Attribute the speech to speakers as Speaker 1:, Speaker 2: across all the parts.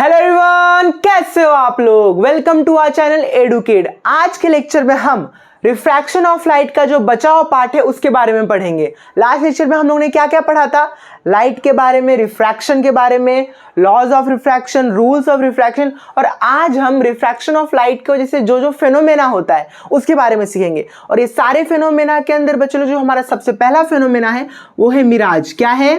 Speaker 1: Hello everyone, कैसे हो आप लोग। Welcome to our channel Educate. आज के लेक्चर में हम रिफ्रैक्शन ऑफ लाइट का जो बचा हुआ पार्ट है उसके बारे में पढ़ेंगे। लास्ट लेक्चर में हम लोगों ने क्या क्या पढ़ा था, लाइट के बारे में, रिफ्रैक्शन के बारे में, laws of refraction, rules of refraction, और आज हम रिफ्रैक्शन ऑफ लाइट की वजह से जो जो फेनोमेना होता है उसके बारे में सीखेंगे। और ये सारे फेनोमेना के अंदर बच्चों जो हमारा सबसे पहला फेनोमेना है वो है मिराज। क्या है?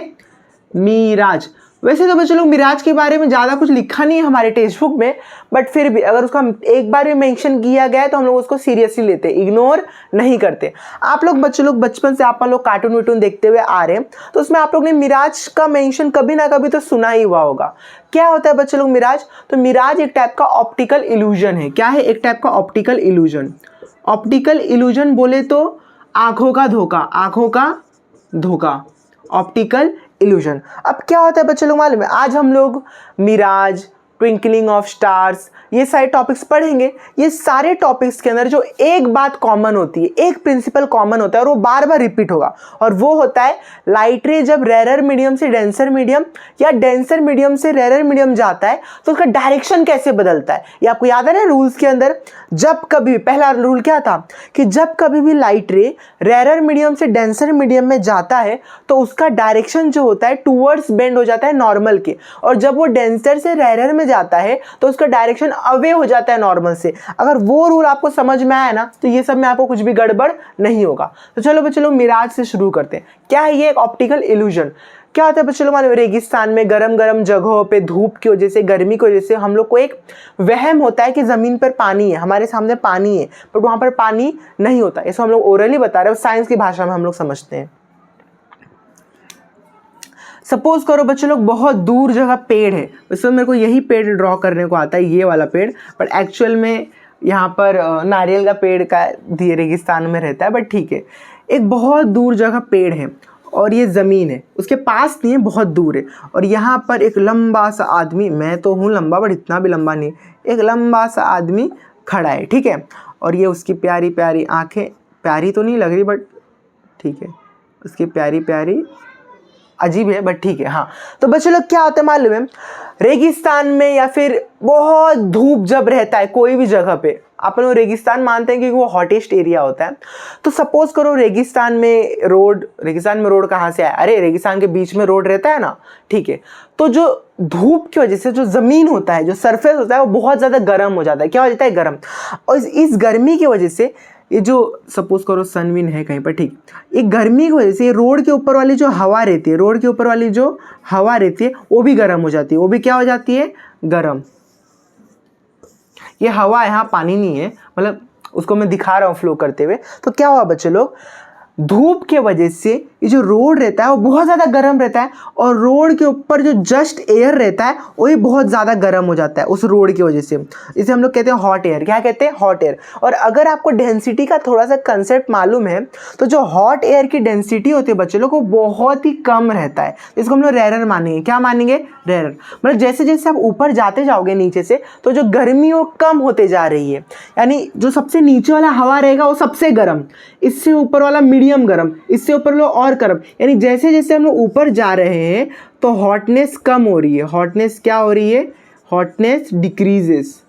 Speaker 1: मिराज। वैसे तो बच्चों लोग मिराज के बारे में ज़्यादा कुछ लिखा नहीं है हमारे टेक्स्ट बुक में, बट फिर भी अगर उसका एक बार भी मेंशन किया गया है तो हम लोग उसको सीरियसली लेते हैं, इग्नोर नहीं करते। आप लोग बच्चों लोग बचपन से आप लोग कार्टून वार्टून देखते हुए आ रहे हैं तो उसमें आप लोग ने मिराज का मेंशन कभी ना कभी तो सुना ही हुआ होगा। क्या होता है बच्चों लोग मिराज? तो मिराज एक टाइप का ऑप्टिकल इल्यूजन है। क्या है? एक टाइप का ऑप्टिकल इल्यूजन। ऑप्टिकल इल्यूजन बोले तो आंखों का धोखा, आंखों का धोखा, ऑप्टिकल इल्यूजन। अब क्या होता है बच्चों लोग मालूम है, आज हम लोग मिराज, ट्विंकलिंग ऑफ स्टार्स, ये सारे टॉपिक्स पढ़ेंगे। ये सारे टॉपिक्स के अंदर जो एक बात कॉमन होती है, एक प्रिंसिपल कॉमन होता है और वो बार बार रिपीट होगा, और वो होता है लाइट रे जब रेरर मीडियम से डेंसर मीडियम या डेंसर मीडियम से रेरर मीडियम जाता है तो उसका डायरेक्शन कैसे बदलता है। ये आपको याद है ना रूल्स के अंदर, जब कभी पहला रूल क्या था कि जब कभी भी लाइट रे रेरर मीडियम से डेंसर मीडियम में जाता है तो उसका डायरेक्शन जो होता है टूवर्ड्स बेंड हो जाता है नॉर्मल के, और जब वो डेंसर से रेरर में जाता है तो उसका डायरेक्शन अवे हो जाता है नॉर्मल से। अगर वो रूल आपको समझ में आया ना तो ये सब में आपको कुछ भी गड़बड़ नहीं होगा। तो चलो बच्चों लोग मिराज से शुरू करते हैं। क्या है ये? एक ऑप्टिकल इल्यूजन। क्या होता है बच्चों लोग मालूम? रेगिस्तान में गरम गरम जगहों पे धूप की वजह से, गर्मी की वजह से हम लोग को एक वहम होता है कि जमीन पर पानी है, हमारे सामने पानी है, पर वहां पर पानी नहीं होता। इसको हम लोग ओरली बता रहे हैं, साइंस की भाषा में हम लोग समझते हैं। सपोज करो बच्चों लोग बहुत दूर जगह पेड़ है, उसमें मेरे को यही पेड़ ड्रॉ करने को आता है, ये वाला पेड़, बट एक्चुअल में यहाँ पर नारियल का पेड़ का रेगिस्तान में रहता है, बट ठीक है। एक बहुत दूर जगह पेड़ है और ये ज़मीन है, उसके पास नहीं है, बहुत दूर है, और यहाँ पर एक लंबा सा आदमी, मैं तो हूँ लंबा बट इतना भी लंबा नहीं, एक लंबा सा आदमी खड़ा है, ठीक है। और ये उसकी प्यारी प्यारी आँखें, प्यारी तो नहीं लग रही बट ठीक है, उसकी प्यारी प्यारी, अजीब है बट ठीक है। हाँ, तो बच्चों लोग क्या होता है मालूम है, रेगिस्तान में या फिर बहुत धूप जब रहता है कोई भी जगह पे, अपन लोग रेगिस्तान मानते हैं क्योंकि वो हॉटेस्ट एरिया होता है। तो सपोज करो रेगिस्तान में रोड कहाँ से आया? अरे रेगिस्तान के बीच में रोड रहता है ना, ठीक है। तो जो धूप की वजह से जो ज़मीन होता है, जो सरफेस होता है, वो बहुत ज़्यादा गर्म हो जाता है। क्या हो जाता है? गर्म। और इस गर्मी की वजह से ये जो सपोज करो सनविन है कहीं पर, ठीक, ये गर्मी की वजह से रोड के ऊपर वाली जो हवा रहती है, रोड के ऊपर वाली जो हवा रहती है वो भी गर्म हो जाती है। वो भी क्या हो जाती है? गर्म। ये हवा, यहाँ पानी नहीं है, मतलब उसको मैं दिखा रहा हूँ फ्लो करते हुए। तो क्या हुआ बच्चों लोग, धूप के वजह से ये जो रोड रहता है वो बहुत ज़्यादा गर्म रहता है, और रोड के ऊपर जो जस्ट एयर रहता है वो भी बहुत ज़्यादा गर्म हो जाता है उस रोड की वजह से। इसे हम लोग कहते हैं हॉट एयर। क्या कहते हैं? Hot air. और अगर आपको डेंसिटी का थोड़ा सा कंसेप्ट मालूम है तो जो हॉट एयर की डेंसिटी होती है बच्चों लोग, वो बहुत ही कम रहता है। इसको हम लोग रेरर मानेंगे। क्या मानेंगे? रेरर। मतलब जैसे जैसे आप ऊपर जाते जाओगे नीचे से, तो जो गर्मी वो कम होते जा रही है, यानी जो सबसे नीचे वाला हवा रहेगा वो सबसे गर्म, इससे ऊपर वाला मीडियम गर्म, इससे ऊपर लो और गर्म, यानी जैसे जैसे हम लोग ऊपर जा रहे हैं तो हॉटनेस कम हो रही है। हॉटनेस क्या हो रही है? Hotness decreases.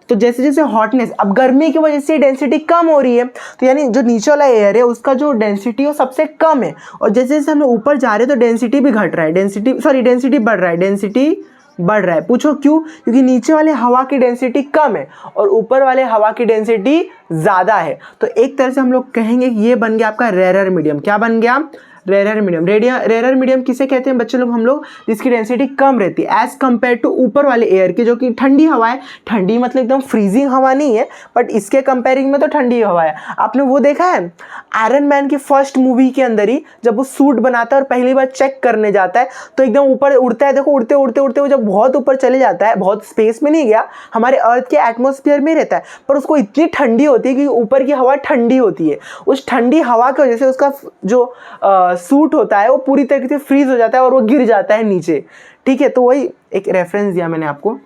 Speaker 1: तो जैसे जैसे हॉटनेस, अब गर्मी की वजह से डेंसिटी कम हो रही है, तो यानी जो नीचे वाला एयर है उसका जो डेंसिटी वो सबसे कम है, और जैसे जैसे हम लोग ऊपर जा रहे हैं तो डेंसिटी भी घट रहा है, डेंसिटी बढ़ रहा है, डेंसिटी बढ़ रहा है। पूछो क्यों? क्योंकि नीचे वाले हवा की डेंसिटी कम है और ऊपर वाले हवा की डेंसिटी ज़्यादा है। तो एक तरह से हम लोग कहेंगे कि ये बन गया आपका रेरर मीडियम। क्या बन गया? Rarer medium. रेरर मीडियम किसे कहते हैं बच्चे लोग? हम लोग जिसकी डेंसिटी कम रहती है एज कंपेयर टू ऊपर वाले एयर की, जो कि ठंडी हवा है। ठंडी मतलब एकदम फ्रीजिंग हवा नहीं है, बट इसके कंपेयरिंग में तो ठंडी हवा है। आपने वो देखा है आयरन मैन की फर्स्ट मूवी के अंदर ही, जब वो सूट बनाता है और पहली बार चेक करने जाता है तो एकदम ऊपर उड़ता है। देखो उड़ते उड़ते उड़ते वो जब बहुत ऊपर चले जाता है, बहुत स्पेस में नहीं गया, हमारे अर्थ के एटमॉस्फेयर में रहता है, पर उसको इतनी ठंडी होती है कि ऊपर की हवा ठंडी होती है। उस ठंडी हवा की वजह से उसका जो सूट होता है वो पूरी तरीके से फ्रीज हो जाता है और वो गिर जाता है नीचे, ठीक है। तो वही एक रेफरेंस दिया मैंने आपको।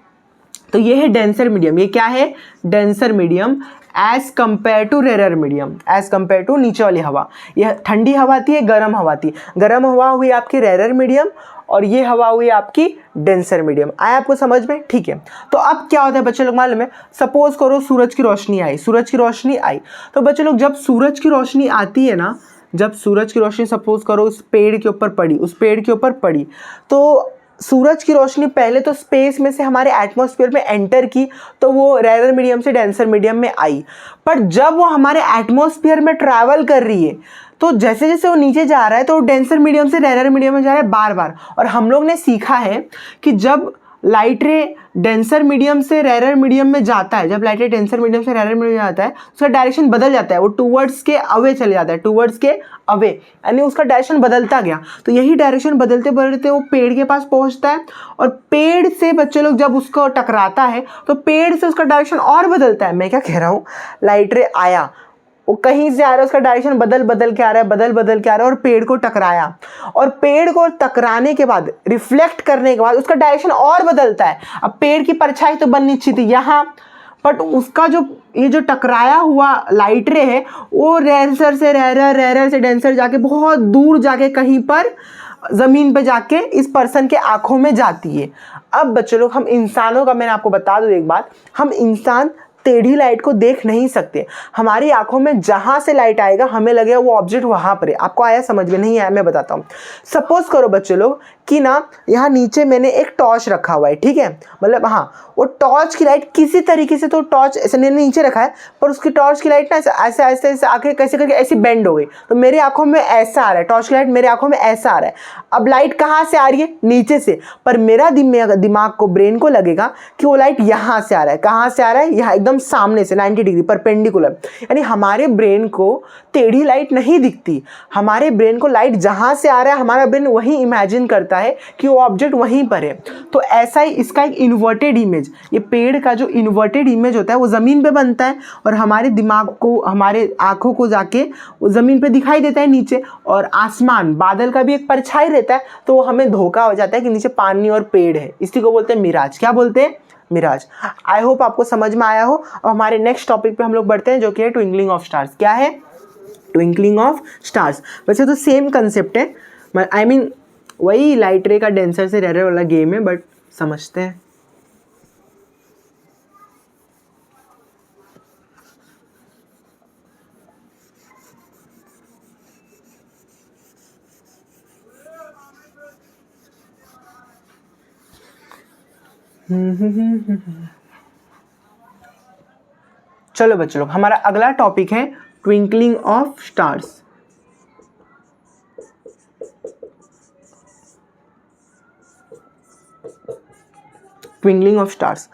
Speaker 1: तो ये है डेंसर मीडियम। ये क्या है? Denser medium as compare to rarer medium, as compare to नीचे वाली हवा। यह ठंडी हवा थी, गर्म हवा थी। गर्म हवा हुई आपकी रेरर मीडियम, और ये हवा हुई आपकी डेंसर मीडियम। आया आपको समझ में? ठीक है। तो अब क्या होता है बच्चे लोग मालूम है, सपोज करो सूरज की रोशनी आई, सूरज की रोशनी आई, तो बच्चे लोग जब सूरज की रोशनी आती है ना, जब सूरज की रोशनी सपोज करो उस पेड़ के ऊपर पड़ी, उस पेड़ के ऊपर पड़ी, तो सूरज की रोशनी पहले तो स्पेस में से हमारे एटमॉस्फेयर में एंटर की, तो वो रेयर मीडियम से डेंसर मीडियम में आई। पर जब वो हमारे एटमॉस्फेयर में ट्रैवल कर रही है, तो जैसे जैसे वो नीचे जा रहा है तो वो डेंसर मीडियम से रेयर मीडियम में जा रहा है बार बार। और हम लोग ने सीखा है कि जब लाइट रे डेंसर मीडियम से रेयर मीडियम में जाता है, जब लाइट रे डेंसर मीडियम से रेयर मीडियम में जाता है, उसका डायरेक्शन बदल जाता है, वो टूवर्ड्स के अवे चले जाता है, टूवर्ड्स के अवे, यानी उसका डायरेक्शन बदलता गया। तो यही डायरेक्शन बदलते बदलते वो पेड़ के पास पहुंचता है, और पेड़ से बच्चे लोग जब उसको टकराता है तो पेड़ से उसका डायरेक्शन और बदलता है। मैं क्या कह रहा हूँ, लाइट रे आया, वो कहीं से आ रहा है, उसका डायरेक्शन बदल बदल के आ रहा है, बदल बदल के आ रहा है, और पेड़ को टकराया, और पेड़ को टकराने के बाद रिफ्लेक्ट करने के बाद उसका डायरेक्शन और बदलता है। अब पेड़ की परछाई तो बननी चाहिए थी यहाँ, बट उसका जो ये जो टकराया हुआ लाइट रे है वो रेयर से रेयर से डेंसर जाके बहुत दूर जाके कहीं पर ज़मीन पे जाके इस पर्सन के आंखों में जाती है। अब बच्चों लोग, हम इंसानों का, मैंने आपको बता दूं एक बात, हम इंसान टेढ़ी लाइट को देख नहीं सकते। हमारी आंखों में जहां से लाइट आएगा हमें लगेगा वो ऑब्जेक्ट वहां पर है। आपको आया समझ में? नहीं आया? मैं बताता हूँ। सपोज करो बच्चों लोग कि ना यहाँ नीचे मैंने एक टॉर्च रखा हुआ है, ठीक है, मतलब हाँ, वो टॉर्च की लाइट किसी तरीके से, तो टॉर्च ऐसे नीचे रखा है, पर उसकी टॉर्च की लाइट ना ऐसे ऐसे ऐसे आके कैसे करके ऐसी बेंड हो गई, तो मेरी आंखों में ऐसा आ रहा है, टॉर्च की लाइट मेरी आंखों में ऐसा आ रहा है। अब लाइट कहाँ से आ रही है? नीचे से, पर मेरा दिमाग को, ब्रेन को लगेगा कि वो लाइट यहाँ से आ रहा है। कहाँ से आ रहा है? यहाँ एकदम सामने से 90 डिग्री परपेंडिकुलर। यानी हमारे ब्रेन को टेढ़ी लाइट नहीं दिखती, हमारे ब्रेन को लाइट जहाँ से आ रहा है हमारा ब्रेन वही इमेजिन करता है कि वो ऑब्जेक्ट वहीं पर है। तो ऐसा ही इसका एक इन्वर्टेड इमेज, ये पेड़ का जो इन्वर्टेड इमेज होता है वो ज़मीन पे बनता है, और हमारे दिमाग को, हमारे आँखों को जाके वो ज़मीन पे दिखाई देता है नीचे। और आसमान, बादल का भी एक परछाई रहता है, तो वो हमें धोखा हो जाता है कि नीचे पानी और पेड़ है। इसी को बोलते हैं मिराज। क्या बोलते हैं? मिराज। आई होप आपको समझ में आया हो। और हमारे नेक्स्ट टॉपिक पे हम लोग बढ़ते हैं, जो कि है ट्विंकलिंग ऑफ स्टार्स। क्या है? Twinkling of stars. वैसे तो सेम कंसेप्ट है, आई मीन वही लाइट रे का डेंसर से रेयर वाला गेम है, बट समझते हैं। चलो बच्चों लोग, हमारा अगला टॉपिक है twinkling of stars. Twinkling of stars,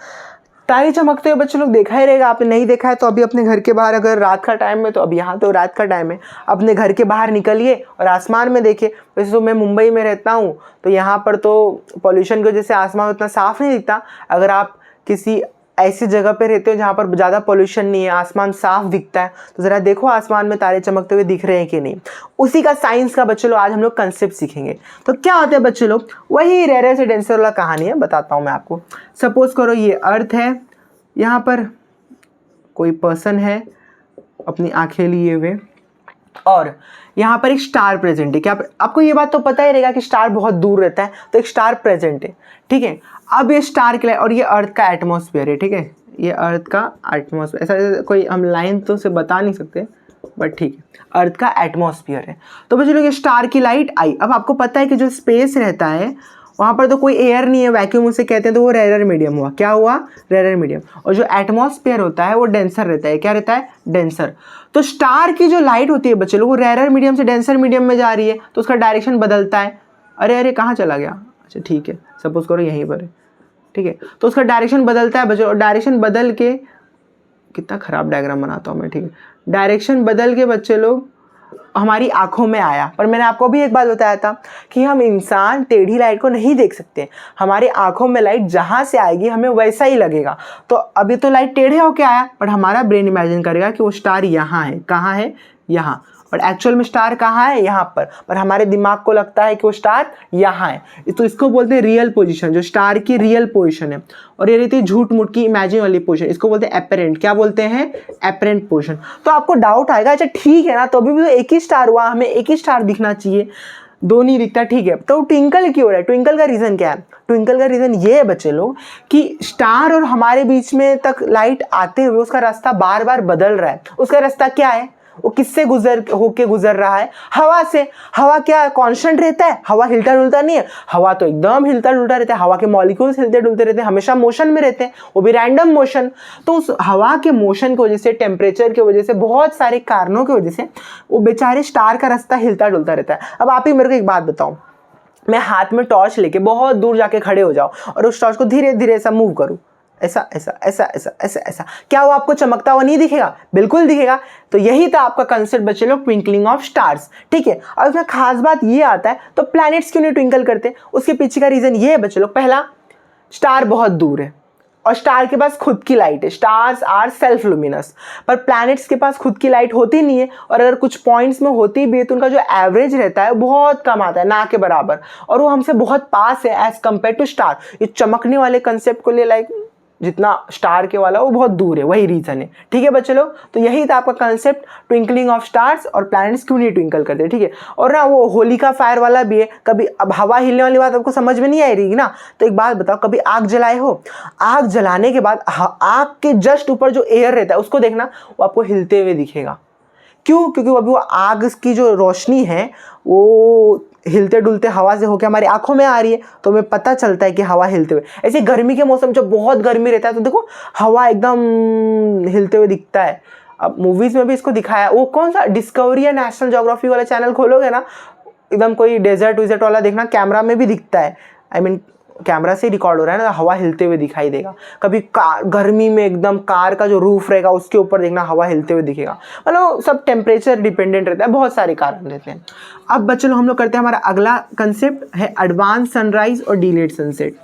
Speaker 1: तारे चमकते हुए बच्चों लोग देखा ही रहेगा। आपने नहीं देखा है तो अभी अपने घर के बाहर, अगर रात का टाइम है तो अब यहाँ तो रात का टाइम है, अपने घर के बाहर निकलिए और आसमान में देखिए। वैसे तो मैं मुंबई में रहता हूँ, तो यहाँ पर तो पॉल्यूशन की वजह से आसमान उतना साफ नहीं दिखता। अगर आप किसी ऐसी जगह पे रहते हो जहाँ पर ज़्यादा पोल्यूशन नहीं है, आसमान साफ दिखता है, तो ज़रा देखो आसमान में तारे चमकते हुए दिख रहे हैं कि नहीं। उसी का साइंस का बच्चे लोग आज हम लोग कंसेप्ट सीखेंगे। तो क्या होता है बच्चे लोग, वही रेयर से डेंसर वाला कहानी है, बताता हूँ मैं आपको। सपोज करो ये अर्थ है, यहाँ पर कोई पर्सन है अपनी आंखें लिए हुए, और यहाँ पर एक स्टार प्रेजेंट है। क्या आपको ये बात तो पता ही रहेगा कि स्टार बहुत दूर रहता है, तो एक स्टार प्रेजेंट है, ठीक है। अब ये स्टार के लिए, और ये अर्थ का एटमॉस्फेयर है, ठीक है, ये अर्थ का एटमॉस्फेयर, ऐसा कोई हम लाइन तो से बता नहीं सकते, बट ठीक है, अर्थ का एटमॉस्फेयर है। तो बच्चों लोग ये स्टार की लाइट आई। अब आपको पता है कि जो स्पेस रहता है वहाँ पर तो कोई एयर नहीं है, वैक्यूम उसे कहते हैं, तो वो रेयर मीडियम हुआ। क्या हुआ? Rare medium. और जो एटमॉस्फेयर होता है वो डेंसर रहता है। क्या रहता है? डेंसर। तो स्टार की जो लाइट होती है बच्चे लोग, वो रेयर मीडियम से डेंसर मीडियम में जा रही है, तो उसका डायरेक्शन बदलता है। अरे कहाँ चला गया? अच्छा ठीक है, सपोज करो यहीं पर है, ठीक है, तो उसका डायरेक्शन बदलता है बच्चों। डायरेक्शन बदल के, कितना खराब डायग्राम बनाता हूँ मैं, ठीक है, डायरेक्शन बदल के बच्चे लोग हमारी आंखों में आया। पर मैंने आपको भी एक बात बताया था कि हम इंसान टेढ़ी लाइट को नहीं देख सकते, हमारी आंखों में लाइट जहाँ से आएगी हमें वैसा ही लगेगा। तो अभी तो लाइट टेढ़े होके आया, बट हमारा ब्रेन इमेजिन करेगा कि वो स्टार यहाँ है। कहाँ है? यहाँ। बट एक्चुअल में स्टार कहाँ है? यहाँ पर हमारे दिमाग को लगता है कि वो स्टार यहाँ है। तो इसको बोलते हैं रियल पोजीशन, जो स्टार की रियल पोजीशन है। और ये रहती है झूठ मूठ की इमेजिन वाली पोजीशन, इसको बोलते हैं एपरेंट। क्या बोलते हैं? Apparent position. तो आपको डाउट आएगा, अच्छा ठीक है ना, तो अभी भी तो एक ही स्टार हुआ, हमें एक ही स्टार दिखना चाहिए। दो नहीं दिखता, ठीक है। तो ट्विंकल क्यों हो रहा है? ट्विंकल का रीज़न क्या है? ट्विंकल का रीज़न ये है बच्चे लोग कि स्टार और हमारे बीच में तक लाइट आते हुए उसका रास्ता बार बार बदल रहा है। उसका रास्ता क्या है? वो किससे गुजर रहा है? हवा से। हवा क्या कांस्टेंट रहता है? हवा हिलता डुलता नहीं है। हवा तो एकदम हिलता डुलता रहता है। हवा के मॉलिक्यूल्स हिलते डुलते रहते हैं, हमेशा मोशन में रहते हैं, वो भी रैंडम मोशन। तो उस हवा के मोशन की वजह से, टेम्परेचर की वजह से, बहुत सारे कारणों की वजह से वो बेचारे स्टार का रास्ता हिलता डुलता रहता है। अब आप ही मेरे को एक बात बताओ, मैं हाथ में टॉर्च लेके बहुत दूर जाके खड़े हो जाऊं और उस टॉर्च को धीरे धीरे ऐसा मूव करूं, ऐसा ऐसा ऐसा ऐसा ऐसा ऐसा, क्या वो आपको चमकता हुआ नहीं दिखेगा? बिल्कुल दिखेगा। तो यही था आपका कंसेप्ट बच्चे लोग, ट्विंकलिंग ऑफ स्टार्स, ठीक है। और उसमें खास बात ये आता है, तो प्लैनेट्स क्यों नहीं ट्विंकल करते? उसके पीछे का रीजन ये है बच्चे लोग, पहला, स्टार बहुत दूर है और स्टार के पास खुद की लाइट है। स्टार्स आर सेल्फ लुमिनस, पर प्लैनेट्स के पास खुद की लाइट होती नहीं है, और अगर कुछ पॉइंट्स में होती भी है तो उनका जो एवरेज रहता है वो बहुत कम आता है, ना के बराबर, और वो हमसे बहुत पास है एज कंपेयर टू स्टार। ये चमकने वाले कंसेप्ट को ले, लाइक जितना स्टार के वाला वो बहुत दूर है, वही रीजन है, ठीक है बच्चे लोग। तो यही था आपका कंसेप्ट, ट्विंकलिंग ऑफ स्टार्स और प्लैनेट्स क्यों नहीं ट्विंकल करते, ठीक है। और ना वो होलिका फायर वाला भी है, कभी अब हवा हिलने वाली बात आपको समझ में नहीं आई रही ना, तो एक बात बताओ, कभी आग जलाए हो? आग जलाने के बाद आग के जस्ट ऊपर जो एयर रहता है उसको देखना, वो आपको हिलते हुए दिखेगा। क्यों? क्योंकि अभी वो आग की जो रोशनी है वो हिलते डुलते हवा से होकर हमारी आंखों में आ रही है, तो हमें पता चलता है कि हवा हिलते हुए। ऐसे गर्मी के मौसम जब बहुत गर्मी रहता है तो देखो हवा एकदम हिलते हुए दिखता है। अब मूवीज में भी इसको दिखाया, वो कौन सा डिस्कवरी या नेशनल ज्योग्राफी वाला चैनल खोलोगे ना, एकदम कोई डेजर्ट विजर्ट वाला देखना, कैमरा में भी दिखता है, आई मीन कैमरा से रिकॉर्ड हो रहा है ना, हवा हिलते हुए दिखाई देगा। कभी गर्मी में एकदम कार का जो रूफ रहेगा उसके ऊपर देखना, हवा हिलते हुए दिखेगा। मतलब सब टेम्परेचर डिपेंडेंट रहता है, बहुत सारे कारण रहते हैं। अब बच्चों हम लोग करते हैं, हमारा अगला कंसेप्ट है एडवांस सनराइज और डिलेड सनसेट।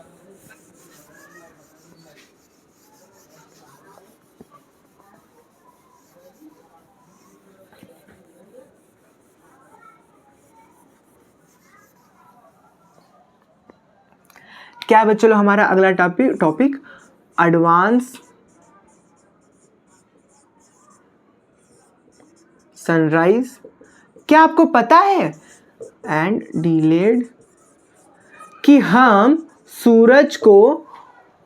Speaker 1: क्या बच्चों हमारा अगला टॉपिक एडवांस सनराइज। क्या आपको पता है एंड डिलेड कि हम सूरज को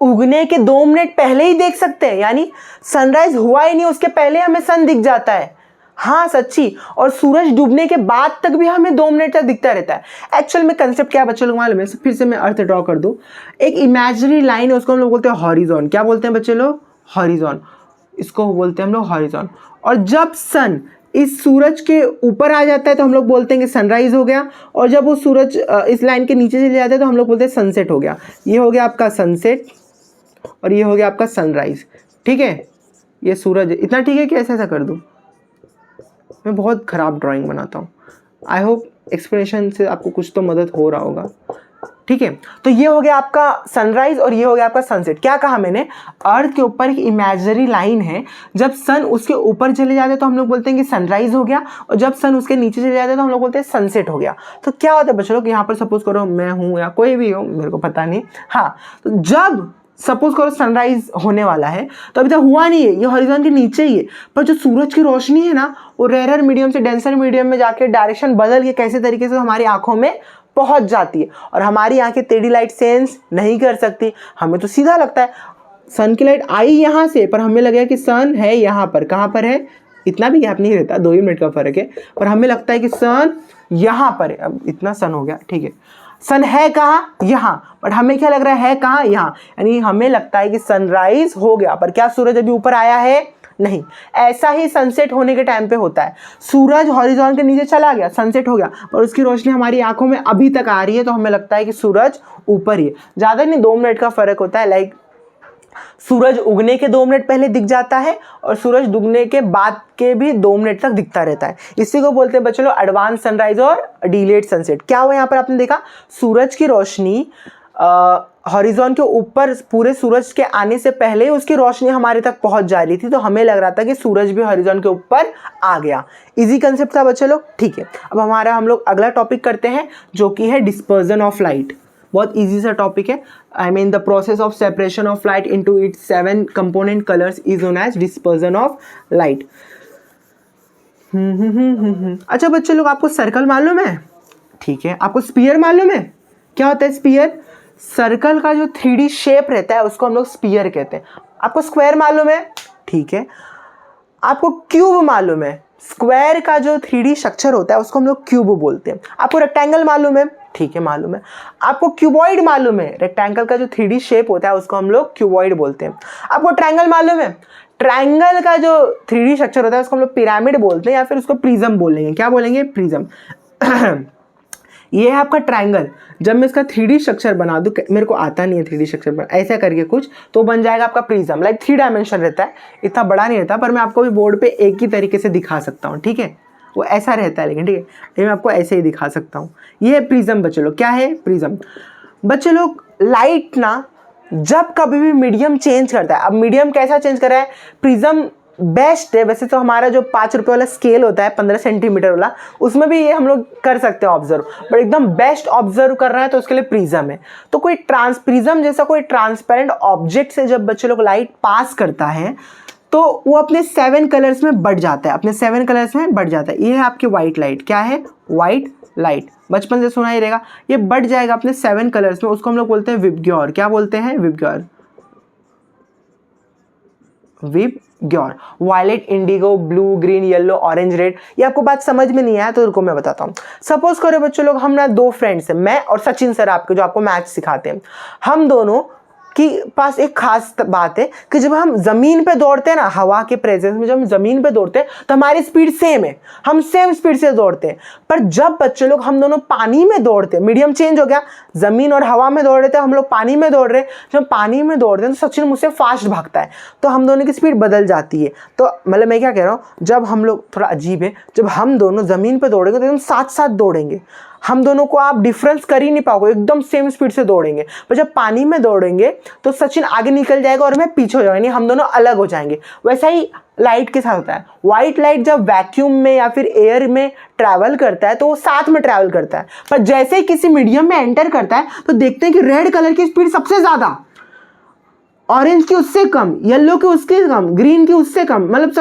Speaker 1: उगने के 2 मिनट पहले ही देख सकते हैं, यानी सनराइज हुआ ही नहीं उसके पहले हमें सन दिख जाता है। हाँ सच्ची। और सूरज डूबने के बाद तक भी हमें 2 मिनट तक दिखता रहता है। एक्चुअल में कंसेप्ट क्या है बच्चे लोग मालूम है? फिर से मैं अर्थ ड्रॉ कर दूं, एक इमेजिनरी लाइन है, उसको हम लोग बोलते हैं हॉरिजॉन। क्या बोलते हैं बच्चे लोग? हॉरिजॉन। इसको बोलते हैं हम लोग हॉरिजॉन। और जब सन इस सूरज के ऊपर आ जाता है तो हम लोग बोलते हैं कि सनराइज हो गया, और जब वो सूरज इस लाइन के नीचे चले जाता है तो हम लोग बोलते हैं सनसेट हो गया। ये हो गया आपका सनसेट और ये हो गया आपका सनराइज, ठीक है। ये सूरज इतना ठीक है कि ऐसा ऐसा कर दूं? मैं बहुत ख़राब ड्राइंग बनाता हूँ। आई होप एक्सप्रेशन से आपको कुछ तो मदद हो रहा होगा, ठीक है। तो ये हो गया आपका सनराइज और ये हो गया आपका सनसेट। क्या कहा मैंने? अर्थ के ऊपर एक इमेजिनरी लाइन है, जब सन उसके ऊपर चले जाते हैं तो हम लोग बोलते हैं कि सनराइज हो गया, और जब सन उसके नीचे चले जाते हैं तो हम लोग बोलते हैं सनसेट हो गया। तो क्या होता है बच्चों लोग, यहाँ पर सपोज करो मैं हूँ या कोई भी हो, मेरे को पता नहीं, हाँ, तो जब सपोज करो सनराइज होने वाला है तो अभी तक हुआ नहीं है, ये हॉरिजॉन के नीचे ही है, पर जो सूरज की रोशनी है ना वो रेयर मीडियम से डेंसर मीडियम में जाके डायरेक्शन बदल के कैसे तरीके से हमारी आंखों में पहुंच जाती है, और हमारी आंखें टेढ़ी लाइट सेंस नहीं कर सकती। हमें तो सीधा लगता है सन की लाइट आई यहाँ से, पर हमें लगेगा कि सन है यहाँ पर। कहाँ पर है? इतना भी गैप नहीं रहता, 2 ही मिनट का फर्क है, पर हमें लगता है कि सन यहाँ पर है। अब इतना सन हो गया, ठीक है, सन है कहाँ? यहाँ, बट हमें क्या लग रहा है कहाँ? यहाँ। यानी हमें लगता है कि सनराइज हो गया, पर क्या सूरज अभी ऊपर आया है? नहीं। ऐसा ही सनसेट होने के टाइम पे होता है, सूरज हॉरिजॉन के नीचे चला गया, सनसेट हो गया, पर उसकी रोशनी हमारी आंखों में अभी तक आ रही है, तो हमें लगता है कि सूरज ऊपर ही है। ज़्यादा नहीं, 2 मिनट का फर्क होता है। लाइक सूरज उगने के 2 मिनट पहले दिख जाता है और सूरज डूबने के बाद के भी 2 मिनट तक दिखता रहता है। इसी को बोलते हैं बच्चों एडवांस सनराइज और डिलेड सनसेट। क्या हुआ यहाँ पर आपने देखा, सूरज की रोशनी हॉरिजॉन के ऊपर पूरे सूरज के आने से पहले उसकी रोशनी हमारे तक पहुंच जा रही थी, तो हमें लग रहा था कि सूरज भी हॉरिजॉन के ऊपर आ गया। इजी कंसेप्ट था बच्चे लोग, ठीक है। अब हम लोग अगला टॉपिक करते हैं जो कि है डिस्पर्जन ऑफ लाइट। बहुत इजी सा टॉपिक है। I mean the process of separation of light into its 7 component colours is known as dispersion of light. अच्छा बच्चे लोग, आपको सर्कल मालूम है? ठीक है। आपको स्पीयर मालूम है क्या होता है? स्पीयर सर्कल का जो 3D शेप रहता है उसको हम लोग स्पीयर कहते हैं। आपको स्क्वायर मालूम है? ठीक है। आपको क्यूब मालूम है? स्क्वायर का जो 3D स्ट्रक्चर होता है उसको हम लोग क्यूब बोलते हैं। आपको रेक्टेंगल मालूम है? ठीक है, मालूम है। आपको क्यूबॉइड मालूम है? रेक्टेंगल का जो 3D शेप होता है उसको हम लोग क्यूबॉइड बोलते हैं। आपको ट्रायंगल मालूम है? ट्रायंगल का जो 3D स्ट्रक्चर होता है उसको हम लोग पिरामिड बोलते हैं या फिर उसको प्रिज्म बोलेंगे। क्या बोलेंगे? प्रिज्म। ये है आपका ट्रायंगल। जब मैं इसका 3D स्ट्रक्चर बना दूँ, मेरे को आता नहीं है 3D स्ट्रक्चर बना, ऐसा करके कुछ तो बन जाएगा आपका प्रिज्म। लाइक 3 डायमेंशन रहता है, इतना बड़ा नहीं रहता, पर मैं आपको भी बोर्ड पे एक ही तरीके से दिखा सकता हूँ। ठीक है, वो ऐसा रहता है, लेकिन ठीक है ये मैं आपको ऐसे ही दिखा सकता हूँ। ये है प्रिज्म बच्चे लोग। क्या है? प्रिज्म। बच्चे लोग लाइट ना जब कभी भी मीडियम चेंज करता है, अब मीडियम कैसा चेंज कर रहा है? प्रिज्म बेस्ट है। वैसे तो हमारा जो 5 रुपये वाला स्केल होता है 15 सेंटीमीटर वाला, उसमें भी ये हम लोग कर सकते हैं ऑब्जर्व, बट एकदम बेस्ट ऑब्जर्व कर रहे हैं तो उसके लिए प्रिज्म है। तो कोई प्रिज्म जैसा कोई ट्रांसपेरेंट ऑब्जेक्ट से जब बच्चे लोग लाइट पास करता है तो वो अपने 7 कलर्स में बढ़ जाता है, अपने 7 कलर्स में बढ़ जाता है। ये है आपकी वाइट लाइट। क्या है? White light. बचपन से सुना ही रहेगा। ये बढ़ जाएगा अपने 7 कलर्स में, उसको हम लोग बोलते हैं विबग्योर। क्या बोलते हैं? VIBGYOR. VIBGYOR. Violet, indigo, blue, green, yellow, orange, red. ये आपको बात समझ में नहीं आया तो रुको मैं बताता हूँ। सपोज करो बच्चों लोग, हम ना 2 फ्रेंड्स हैं, मैं और सचिन सर आपके जो आपको मैथ सिखाते हैं। हम दोनों कि पास एक खास बात है कि जब हम ज़मीन पे दौड़ते हैं ना, हवा के प्रेजेंस में जब हम ज़मीन पे दौड़ते हैं तो हमारी स्पीड सेम है, हम सेम स्पीड से दौड़ते हैं। पर जब बच्चे लोग हम दोनों पानी में दौड़ते हैं, मीडियम चेंज हो गया, ज़मीन और हवा में दौड़ रहे थे, हम लोग पानी में दौड़ रहे हैं। जब पानी में दौड़ रहे हैं तो सचिन मुझसे फास्ट भागता है, तो हम दोनों की स्पीड बदल जाती है। तो मतलब मैं क्या कह रहा हूँ, जब हम लोग, थोड़ा अजीब है, जब हम दोनों ज़मीन पर दौड़ेंगे तो एकदम साथ साथ दौड़ेंगे, हम दोनों को आप डिफरेंस कर ही नहीं पाओगे, एकदम सेम स्पीड से दौड़ेंगे। पर जब पानी में दौड़ेंगे तो सचिन आगे निकल जाएगा और मैं पीछे हो जाऊंगी, हम दोनों अलग हो जाएंगे। वैसा ही लाइट के साथ होता है। वाइट लाइट जब वैक्यूम में या फिर एयर में ट्रैवल करता है तो वो साथ में ट्रैवल करता है, पर जैसे ही किसी मीडियम में एंटर करता है तो देखते हैं कि रेड कलर की स्पीड सबसे ज़्यादा, ऑरेंज की उससे कम, येलो की उसके कम, ग्रीन की उससे कम, मतलब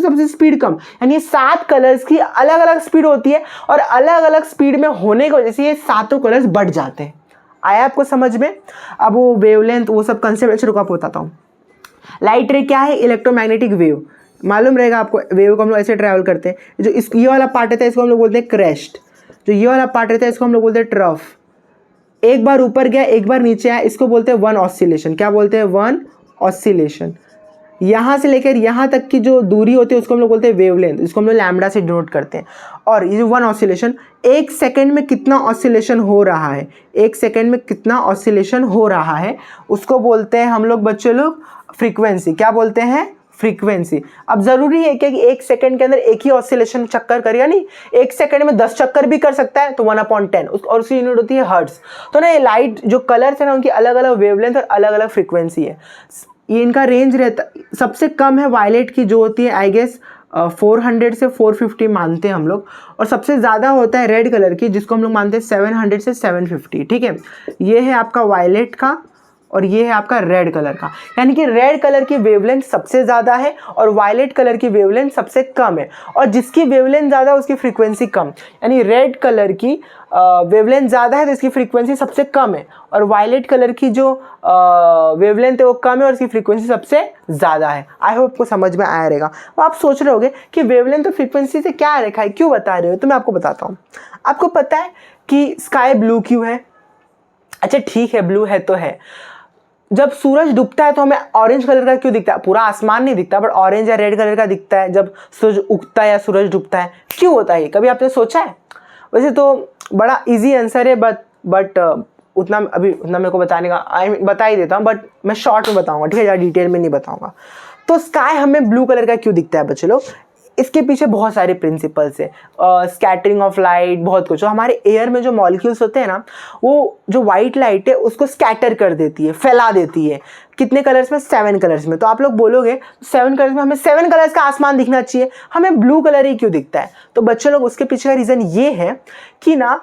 Speaker 1: सबसे स्पीड कम। यानी 7 कलर्स की अलग अलग स्पीड होती है और अलग अलग स्पीड में होने की वजह से ये 7 कलर्स बढ़ जाते हैं। आया आपको समझ में? अब वो वेवलेंथ वो सब कंसेप्ट रुका बताता हूँ। लाइट रे क्या है? Electromagnetic wave. मालूम रहेगा आपको, वेव को हम लोग ऐसे ट्रैवल करते हैं। जो ये वाला पार्ट रहता है इसको हम लोग बोलते हैं क्रेस्ट, जो ये वाला पार्ट रहता है इसको हम लोग बोलते हैं ट्रफ। एक बार ऊपर गया एक बार नीचे आया, इसको बोलते हैं वन ऑसिलेशन। क्या बोलते हैं? One oscillation. यहाँ से लेकर यहाँ तक की जो दूरी होती है उसको हम लोग बोलते हैं वेवलेंथ, इसको हम लोग लैम्बडा से डिनोट करते हैं। और ये जो वन ऑसिलेशन, 1 सेकेंड में कितना ऑसिलेशन हो रहा है, 1 सेकेंड में कितना ऑसिलेशन हो रहा है, उसको बोलते हैं हम लोग बच्चे लोग फ्रीक्वेंसी। क्या बोलते हैं? फ्रीक्वेंसी। अब जरूरी है कि 1 सेकंड के अंदर एक ही ऑसिलेशन चक्कर करेगा नहीं, 1 सेकंड में 10 चक्कर भी कर सकता है, तो 1/10 और उसकी यूनिट होती है हर्ट्ज। तो ना ये लाइट जो कलर्स है ना उनकी अलग अलग वेवलेंथ और अलग अलग फ्रीक्वेंसी है। ये इनका रेंज रहता, सबसे कम है वायलेट की जो होती है आई गेस 400 से 450 मानते हैं हम लोग, और सबसे ज़्यादा होता है रेड कलर की जिसको हम लोग मानते हैं 700 से 750। ठीक है, ये है आपका वायलेट का और ये है आपका रेड कलर का। यानी कि रेड कलर की वेवलेंथ सबसे ज़्यादा है और वायलेट कलर की वेवलेंथ सबसे कम है, और जिसकी वेवलेंथ ज़्यादा है उसकी फ्रीक्वेंसी कम। यानी रेड कलर की वेवलेंथ ज़्यादा है तो इसकी फ्रीक्वेंसी सबसे कम है, और वायलेट कलर की जो वेवलेंथ है वो कम है और इसकी फ्रीक्वेंसी सबसे ज़्यादा है। आई होप आपको समझ में आया रहेगा। तो आप सोच रहे होगे कि वेवलेंथ और फ्रीक्वेंसी से क्या रखा है, क्यों बता रहे हो, तो मैं आपको बताता हूँ। आपको पता है कि स्काई ब्लू क्यों है? अच्छा ठीक है, ब्लू है तो है, जब सूरज डूबता है तो हमें ऑरेंज कलर का क्यों दिखता है? पूरा आसमान नहीं दिखता, बट ऑरेंज या रेड कलर का दिखता है जब सूरज उगता है या सूरज डूबता है। क्यों होता है? कभी आपने सोचा है? वैसे तो बड़ा इजी आंसर है, बट उतना मेरे को बताने का बता ही देता हूँ, बट मैं शॉर्ट में बताऊँगा, ठीक है, ज़्यादा डिटेल में नहीं बताऊँगा। तो स्काई हमें ब्लू कलर का क्यों दिखता है बच्चे लोग? इसके पीछे बहुत सारे प्रिंसिपल्स है, स्कैटरिंग ऑफ लाइट, बहुत कुछ। हमारे एयर में जो मॉलिक्यूल्स होते हैं ना, वो जो वाइट लाइट है उसको स्कैटर कर देती है, फैला देती है। कितने कलर्स में? 7 कलर्स में। तो आप लोग बोलोगे 7 कलर्स में हमें 7 कलर्स का आसमान दिखना चाहिए, हमें ब्लू कलर ही क्यों दिखता है? तो बच्चे लोग उसके पीछे का रीज़न ये है कि ना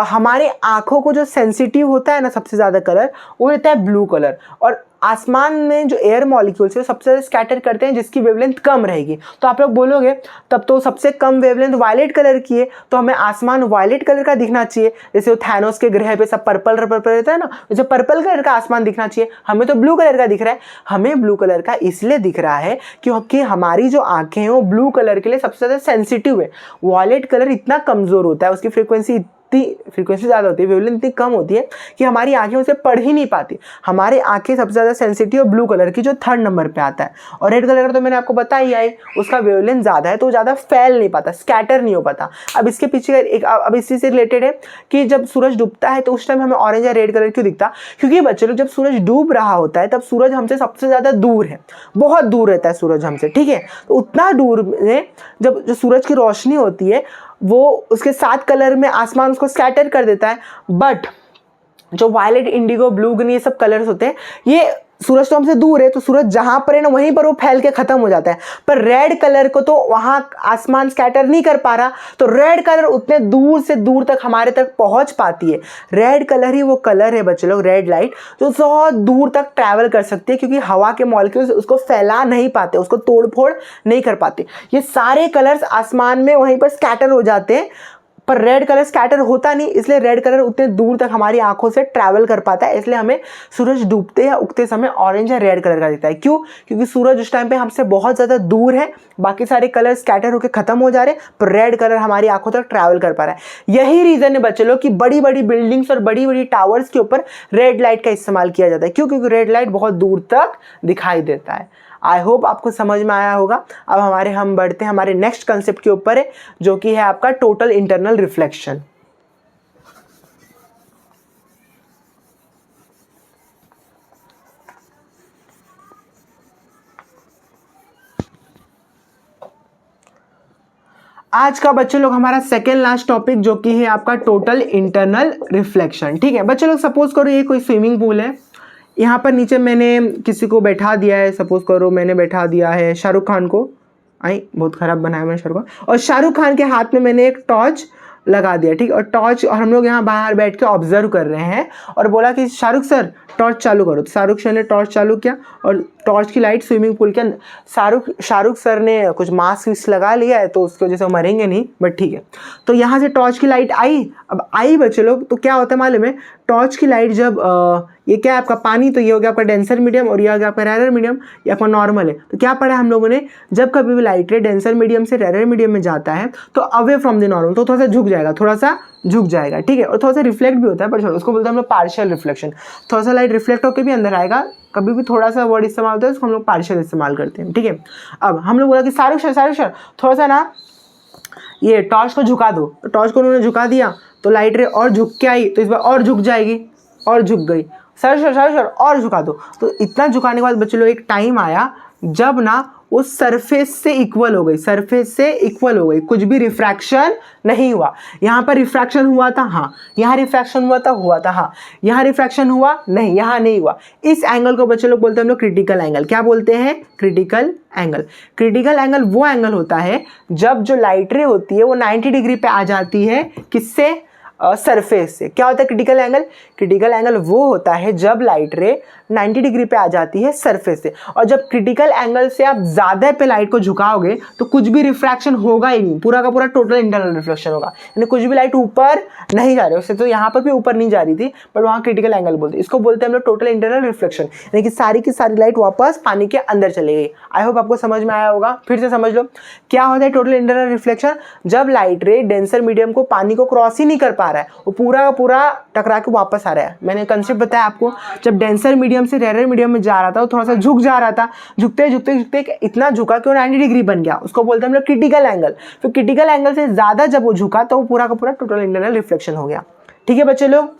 Speaker 1: हमारे आँखों को जो सेंसिटिव होता है ना सबसे ज़्यादा कलर, वो रहता है ब्लू कलर। और आसमान में जो एयर मॉलिक्यूल्स है सबसे ज़्यादा स्कैटर करते हैं जिसकी वेवलेंथ कम रहेगी। तो आप लोग बोलोगे तब तो सबसे कम वेवलेंथ वायलेट कलर की है, तो हमें आसमान वायलेट कलर का दिखना चाहिए, जैसे वो थैनोस के ग्रह पे सब पर्पल पर्पल रहता है ना, वैसे पर्पल कलर का आसमान दिखना चाहिए। हमें तो ब्लू कलर का दिख रहा है। हमें ब्लू कलर का इसलिए दिख रहा है क्योंकि हमारी जो आंखें हैं वो ब्लू कलर के लिए सबसे ज़्यादा सेंसिटिव है। वायलेट कलर इतना कमज़ोर होता है, उसकी फ्रीक्वेंसी ज़्यादा होती है, वेवलेंथ इतनी कम होती है कि हमारी आंखें उसे पढ़ ही नहीं पाती। हमारी आंखें सबसे ज़्यादा सेंसिटिव ब्लू कलर की, जो 3rd नंबर पे आता है। और रेड कलर का तो मैंने आपको बताया ही है, उसका वेवलेंथ ज़्यादा है तो ज़्यादा फैल नहीं पाता, स्कैटर नहीं हो पाता। अब इसके पीछे एक अब इसी से रिलेटेड है कि जब सूरज डूबता है तो उस टाइम हमें ऑरेंज या रेड कलर क्यों दिखता? क्योंकि बच्चे लोग जब सूरज डूब रहा होता है तब सूरज हमसे सबसे ज़्यादा दूर है, बहुत दूर रहता है सूरज हमसे, ठीक है। तो उतना दूर में जब जो सूरज की रोशनी होती है वो उसके 7 कलर में आसमान उसको स्कैटर कर देता है। बट जो वायलेट, इंडिगो, ब्लू, ग्रीन ये सब कलर्स होते हैं, ये सूरज तो हमसे दूर है तो सूरज जहाँ पर है ना वहीं पर वो फैल के ख़त्म हो जाता है। पर रेड कलर को तो वहाँ आसमान स्कैटर नहीं कर पा रहा, तो रेड कलर उतने दूर से दूर तक हमारे तक पहुँच पाती है। रेड कलर ही वो कलर है बच्चे लोग, रेड लाइट, जो बहुत दूर तक ट्रैवल कर सकती है क्योंकि हवा के मॉलिक्यूल्स उसको फैला नहीं पाते, उसको तोड़ फोड़ नहीं कर पाते। ये सारे कलर्स आसमान में वहीं पर स्कैटर हो जाते हैं, पर रेड कलर स्कैटर होता नहीं, इसलिए रेड कलर उतने दूर तक हमारी आंखों से ट्रैवल कर पाता है। इसलिए हमें सूरज डूबते या उगते समय ऑरेंज या रेड कलर का दिखता है। क्यों? क्योंकि सूरज उस टाइम पे हमसे बहुत ज़्यादा दूर है, बाकी सारे कलर स्कैटर होकर खत्म हो जा रहे हैं, पर रेड कलर हमारी आंखों तक ट्रैवल कर पा रहा है। यही रीज़न है बच्चे लोग कि बड़ी बड़ी बिल्डिंग्स और बड़ी बड़ी टावर्स के ऊपर रेड लाइट का इस्तेमाल किया जाता है। क्यों? क्योंकि रेड लाइट बहुत दूर तक दिखाई देता है। आई होप आपको समझ में आया होगा। अब हम बढ़ते हैं हमारे नेक्स्ट कंसेप्ट के ऊपर है, जो कि है आपका टोटल इंटरनल रिफ्लेक्शन। आज का बच्चे लोग हमारा सेकेंड लास्ट टॉपिक जो कि है आपका टोटल इंटरनल रिफ्लेक्शन। ठीक है बच्चे लोग, सपोज करो ये कोई स्विमिंग पूल है, यहाँ पर नीचे मैंने किसी को बैठा दिया है, सपोज करो मैंने बैठा दिया है शाहरुख खान को। बहुत ख़राब बनाया मैंने शाहरुख खान, और शाहरुख खान के हाथ में मैंने एक टॉर्च लगा दिया, ठीक। और हम लोग यहाँ बाहर बैठ के ऑब्जर्व कर रहे हैं और बोला कि शाहरुख सर टॉर्च चालू करो, तो शाहरुख सर ने टॉर्च चालू किया और टॉर्च की लाइट स्विमिंग पूल के अंदर। शाहरुख सर ने कुछ मास्क लगा लिया है तो उसकी वजह से मरेंगे नहीं, बट ठीक है। तो यहाँ से टॉर्च की लाइट आई, अब आई बच्चे लोग, तो क्या होता है मालूम है? टॉर्च की लाइट जब ये क्या है आपका पानी, तो ये हो गया आपका डेंसर मीडियम और ये हो गया आपका रेयर मीडियम, ये आपका नॉर्मल है। तो क्या पढ़ा हम लोगों ने? जब कभी भी लाइट रे डेंसर मीडियम से रेयर मीडियम में जाता है तो अवे फ्रॉम द नॉर्मल, तो थोड़ा सा झुक जाएगा, थोड़ा सा झुक जाएगा, ठीक है। और थोड़ा सा रिफ्लेक्ट भी होता है, पर उसको बोलते हैं हम लोग पार्शियल रिफ्लेक्शन। थोड़ा सा लाइट रिफ्लेक्ट होकर भी अंदर आएगा, कभी भी थोड़ा सा वर्ड इस्तेमाल होता है उसको हम लोग पार्शियल इस्तेमाल करते हैं, ठीक है। अब हम लोग बोला कि शाहरुख सर थोड़ा सा ना ये टॉर्च को झुका दो, तो टॉर्च को उन्होंने झुका दिया तो लाइट रे और झुक के आई, तो इस बार और झुक जाएगी, और झुक गई। सर और झुका दो, तो इतना झुकाने के बाद बच्चे लोग एक टाइम आया जब ना वो सरफेस से इक्वल हो गई, कुछ भी रिफ्रैक्शन नहीं हुआ। यहाँ पर रिफ्रैक्शन हुआ था, हाँ। यहाँ रिफ्रैक्शन हुआ था, हाँ। यहाँ रिफ्रैक्शन हुआ नहीं, यहाँ नहीं हुआ। इस एंगल को बच्चे लोग बोलते हैं हम लोग क्रिटिकल एंगल। क्या बोलते हैं? Critical angle. क्रिटिकल एंगल वो एंगल होता है जब जो लाइट रे होती है वो 90 डिग्री पे आ जाती है, किससे? सरफेस से। क्या होता है क्रिटिकल एंगल? क्रिटिकल एंगल वो होता है जब लाइट रे 90 डिग्री पे आ जाती है सरफेस से, और जब क्रिटिकल एंगल से आप ज़्यादा पे लाइट को झुकाओगे तो कुछ भी रिफ्रैक्शन होगा ही नहीं, पूरा का पूरा टोटल इंटरनल रिफ्लेक्शन होगा, यानी कुछ भी लाइट ऊपर नहीं जा रही है। उससे तो यहाँ पर भी ऊपर नहीं जा रही थी, बट वहाँ क्रिटिकल एंगल बोलते हैं। इसको बोलते हैं हम लोग टोटल इंटरनल रिफ्लेक्शन, यानी कि सारी की सारी लाइट वापस पानी के अंदर चली गई। आई होप आपको समझ में आया होगा। फिर से समझ लो क्या होता है टोटल इंटरनल रिफ्लेक्शन। जब लाइट रे डेंसर मीडियम को, पानी को क्रॉस ही नहीं कर पा रहा है, वो पूरा का पूरा टकरा के वापस आ रहा है। मैंने कंसेप्ट बताया आपको, जब डेंसर मीडियम से रेयर मीडियम में जा रहा था वो थोड़ा सा झुक जा रहा था, झुकते इतना झुका कि वो 90 डिग्री बन गया, उसको बोलते हैं हम लोग क्रिटिकल एंगल। तो क्रिटिकल एंगल से ज़्यादा जब वो झुका तो वो पूरा का पूरा टोटल इंटरनल रिफ्लेक्शन हो गया, ठीक है बच्चे लोग।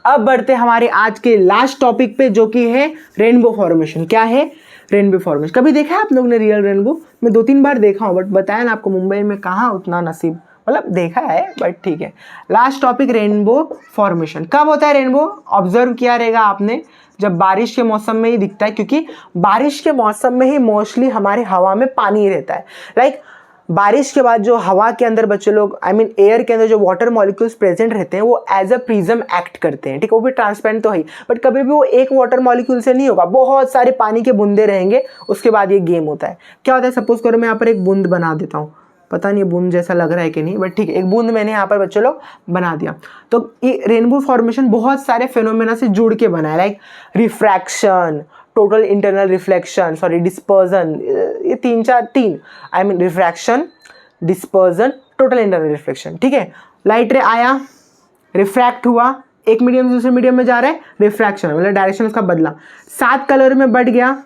Speaker 1: अब बढ़ते हमारे आज के लास्ट टॉपिक पे, जो कि है रेनबो फॉर्मेशन। क्या है? Rainbow formation. कभी देखा है आप लोग ने रियल रेनबो? मैं 2-3 बार देखा हूँ, बट बताया ना आपको मुंबई में कहाँ उतना नसीब, मतलब देखा है, बट ठीक है। Last topic rainbow formation. कब होता है रेनबो? ऑब्जर्व किया रहेगा आपने, जब बारिश के मौसम में ही दिखता है, क्योंकि बारिश के मौसम में ही मोस्टली हमारे हवा में पानी रहता है। लाइक बारिश के बाद जो हवा के अंदर बच्चे लोग एयर के अंदर जो वाटर मॉलिक्यूल्स प्रेजेंट रहते हैं वो एज अ प्रिज्म एक्ट करते हैं, ठीक है। वो भी ट्रांसपेरेंट तो है, बट कभी भी वो एक वाटर मॉलिक्यूल से नहीं होगा, बहुत सारे पानी के बूंदे रहेंगे, उसके बाद ये गेम होता है। क्या होता है, सपोज करो मैं यहाँ पर एक बूंद बना देता हूँ, पता नहीं बूंद जैसा लग रहा है कि नहीं, बट ठीक है, एक बूंद मैंने यहाँ पर बच्चे लोग बना दिया। तो ये रेनबो फॉर्मेशन बहुत सारे फिनोमेना से जुड़ के बना है, like refraction, total internal reflection, sorry dispersion, ये तीन refraction, dispersion, total internal reflection, ठीक है। लाइट रे आया, रिफ्रैक्ट हुआ, एक मीडियम से दूसरे मीडियम में जा रहा है, रिफ्रैक्शन मतलब डायरेक्शन उसका बदला, 7 कलर में बढ़ गया,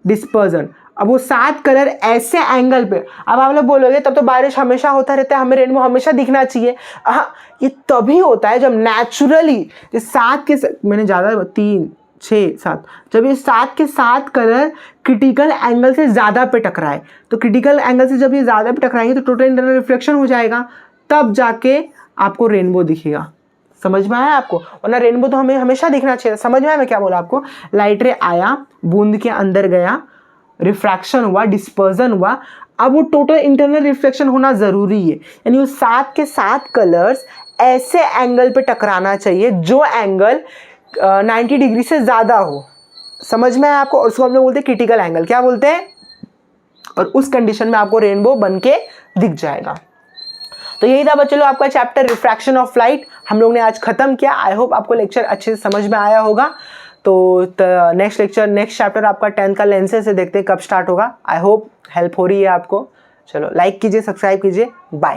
Speaker 1: डिस्पर्जन। अब वो 7 कलर ऐसे एंगल पे, अब आप लोग बोलोगे तब तो बारिश हमेशा होता रहता है, हमें रेनबो हमेशा दिखना चाहिए। हाँ, ये तभी होता है जब नेचुरली ये 7 के, मैंने ज़्यादा 3 6 7, जब ये 7 के 7 कलर क्रिटिकल एंगल से ज़्यादा पे टकराए, तो क्रिटिकल एंगल से जब ये ज़्यादा पे टकराएंगे तो टोटल इंटरनल रिफ्लेक्शन हो जाएगा, तब जाके आपको रेनबो दिखेगा। समझ में आया आपको? वरना रेनबो तो हमें हमेशा दिखना चाहिए। समझ में आया मैं क्या बोला आपको? लाइट रे आया, बूंद के अंदर गया, रिफ्रैक्शन हुआ, डिस्पर्जन हुआ, अब वो टोटल इंटरनल रिफ्लेक्शन होना ज़रूरी है, यानी वो 7 के 7 कलर्स ऐसे एंगल पे टकराना चाहिए जो एंगल 90 डिग्री से ज़्यादा हो। समझ में आया आपको? उसको हम लोग बोलते हैं क्रिटिकल एंगल। क्या बोलते हैं? और उस कंडीशन में आपको रेनबो बन के दिख जाएगा। तो यही था बच्चे लोग आपका चैप्टर रिफ्रैक्शन ऑफ लाइट, हम लोग ने आज खत्म किया। आई होप आपको लेक्चर अच्छे से समझ में आया होगा। तो नेक्स्ट चैप्टर आपका 10th का लेंसेज से देखते हैं कब स्टार्ट होगा। आई होप हेल्प हो रही है आपको। चलो लाइक कीजिए, सब्सक्राइब कीजिए, बाय।